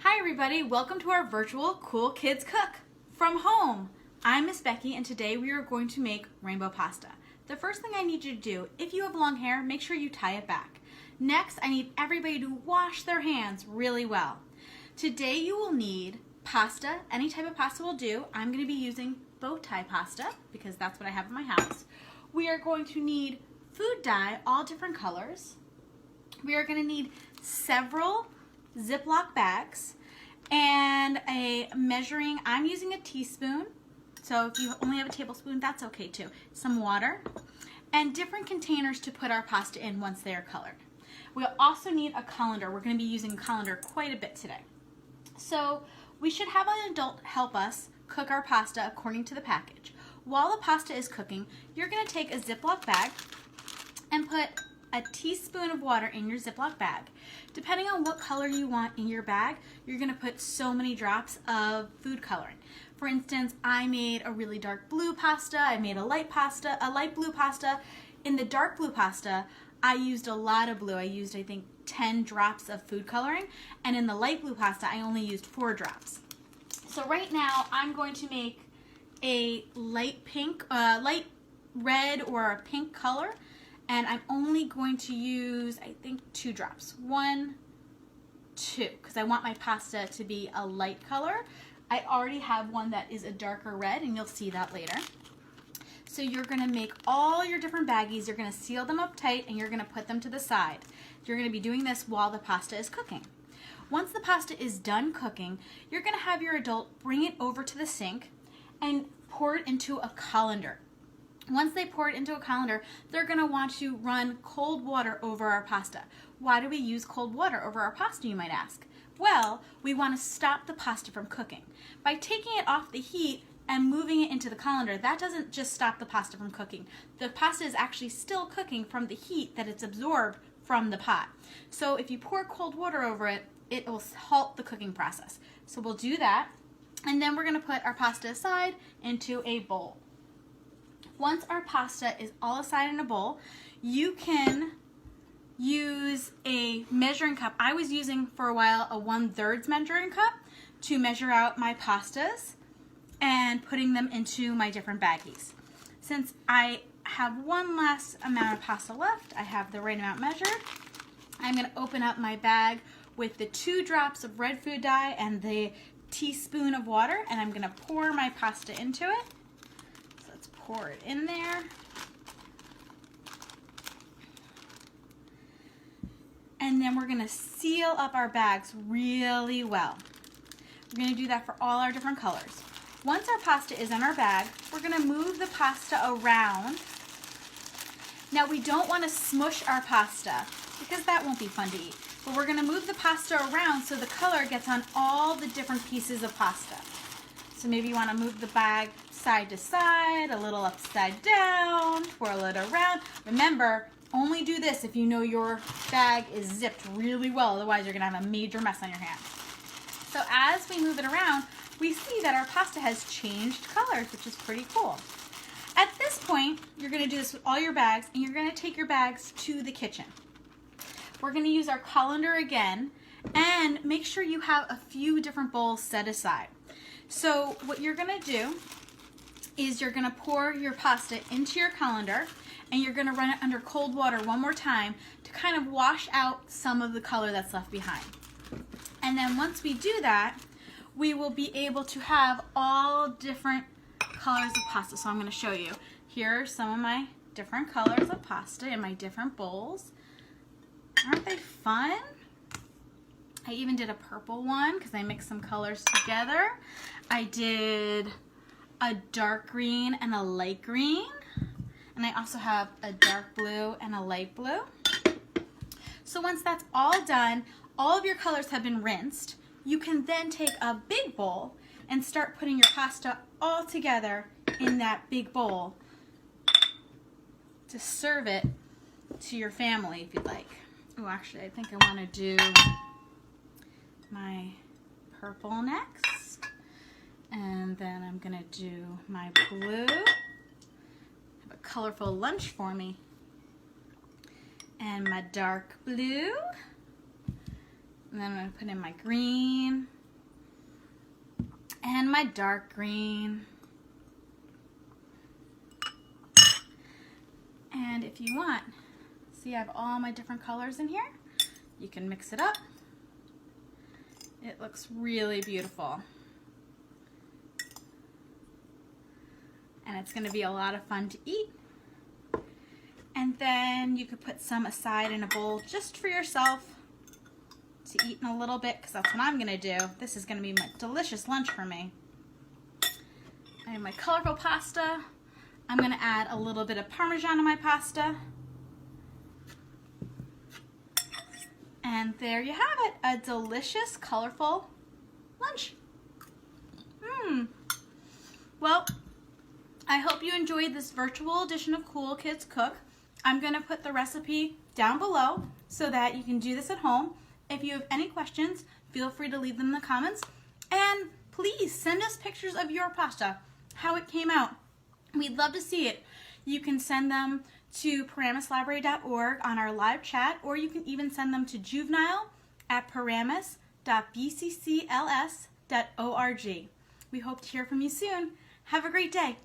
Hi everybody, welcome to our virtual Cool Kids Cook from home. I'm Miss Becky and today we are going to make rainbow pasta. The first thing I need you to do, if you have long hair, make sure you tie it back. Next, I need everybody to wash their hands really well. Today you will need pasta, any type of pasta will do. I'm going to be using bow tie pasta because that's what I have in my house. We are going to need food dye, all different colors. We are going to need several Ziploc bags and a measuring, I'm using a teaspoon, so if you only have a tablespoon, that's okay too. Some water and different containers to put our pasta in once they are colored. We'll also need a colander. We're going to be using a colander quite a bit today. So we should have an adult help us cook our pasta according to the package. While the pasta is cooking, you're going to take a Ziploc bag and put a teaspoon of water in your Ziploc bag. Depending on what color you want in your bag, you're going to put so many drops of food coloring. For instance, I made a really dark blue pasta, I made a light blue pasta. In the dark blue pasta, I used a lot of blue. I used, I think, 10 drops of food coloring, and in the light blue pasta, I only used 4 drops. So right now, I'm going to make a light pink, light red or a pink color, and I'm only going to use, I think, 2 drops. 1, 2, because I want my pasta to be a light color. I already have one that is a darker red, and you'll see that later. So you're going to make all your different baggies, you're going to seal them up tight, and you're going to put them to the side. You're going to be doing this while the pasta is cooking. Once the pasta is done cooking, you're going to have your adult bring it over to the sink and pour it into a colander. Once they pour it into a colander, they're going to want to run cold water over our pasta. Why do we use cold water over our pasta, you might ask? Well, we want to stop the pasta from cooking. By taking it off the heat and moving it into the colander, that doesn't just stop the pasta from cooking. The pasta is actually still cooking from the heat that it's absorbed from the pot. So if you pour cold water over it, it will halt the cooking process. So we'll do that, and then we're going to put our pasta aside into a bowl. Once our pasta is all aside in a bowl, you can use a measuring cup. I was using for a while a 1/3 measuring cup to measure out my pastas and putting them into my different baggies. Since I have one last amount of pasta left, I have the right amount measured. I'm going to open up my bag with the 2 drops of red food dye and the teaspoon of water, and I'm going to pour my pasta into it. Pour it in there. And then we're going to seal up our bags really well. We're going to do that for all our different colors. Once our pasta is in our bag, we're going to move the pasta around. Now we don't want to smush our pasta because that won't be fun to eat. But we're going to move the pasta around so the color gets on all the different pieces of pasta. So maybe you want to move the bag side to side, a little upside down, twirl it around. Remember, only do this if you know your bag is zipped really well, otherwise you're going to have a major mess on your hands. So as we move it around, we see that our pasta has changed colors, which is pretty cool. At this point, you're going to do this with all your bags, and you're going to take your bags to the kitchen. We're going to use our colander again, and make sure you have a few different bowls set aside. So what you're going to do is you're going to pour your pasta into your colander, and you're going to run it under cold water one more time to kind of wash out some of the color that's left behind. And then once we do that, we will be able to have all different colors of pasta. So I'm going to show you. Here are some of my different colors of pasta in my different bowls. Aren't they fun? I even did a purple one because I mixed some colors together. I did a dark green and a light green. And I also have a dark blue and a light blue. So once that's all done, all of your colors have been rinsed. You can then take a big bowl and start putting your pasta all together in that big bowl to serve it to your family if you'd like. Oh, actually, I think I want to do my purple next, and then I'm gonna do my blue. Have a colorful lunch for me, and my dark blue, And then I'm going to put in my green and my dark green. And if you want, see, I have all my different colors in here. You can mix it up. It looks really beautiful. And it's going to be a lot of fun to eat. And then you could put some aside in a bowl just for yourself to eat in a little bit, because that's what I'm going to do. This is going to be my delicious lunch for me. I have my colorful pasta. I'm going to add a little bit of Parmesan to my pasta. And there you have it, a delicious, colorful lunch. Well, I hope you enjoyed this virtual edition of Cool Kids Cook. I'm going to put the recipe down below so that you can do this at home. If you have any questions, feel free to leave them in the comments. And please send us pictures of your pasta, how it came out. We'd love to see it. You can send them to paramislibrary.org on our live chat, or you can even send them to juvenile@paramus.bccls.org. We hope to hear from you soon. Have a great day.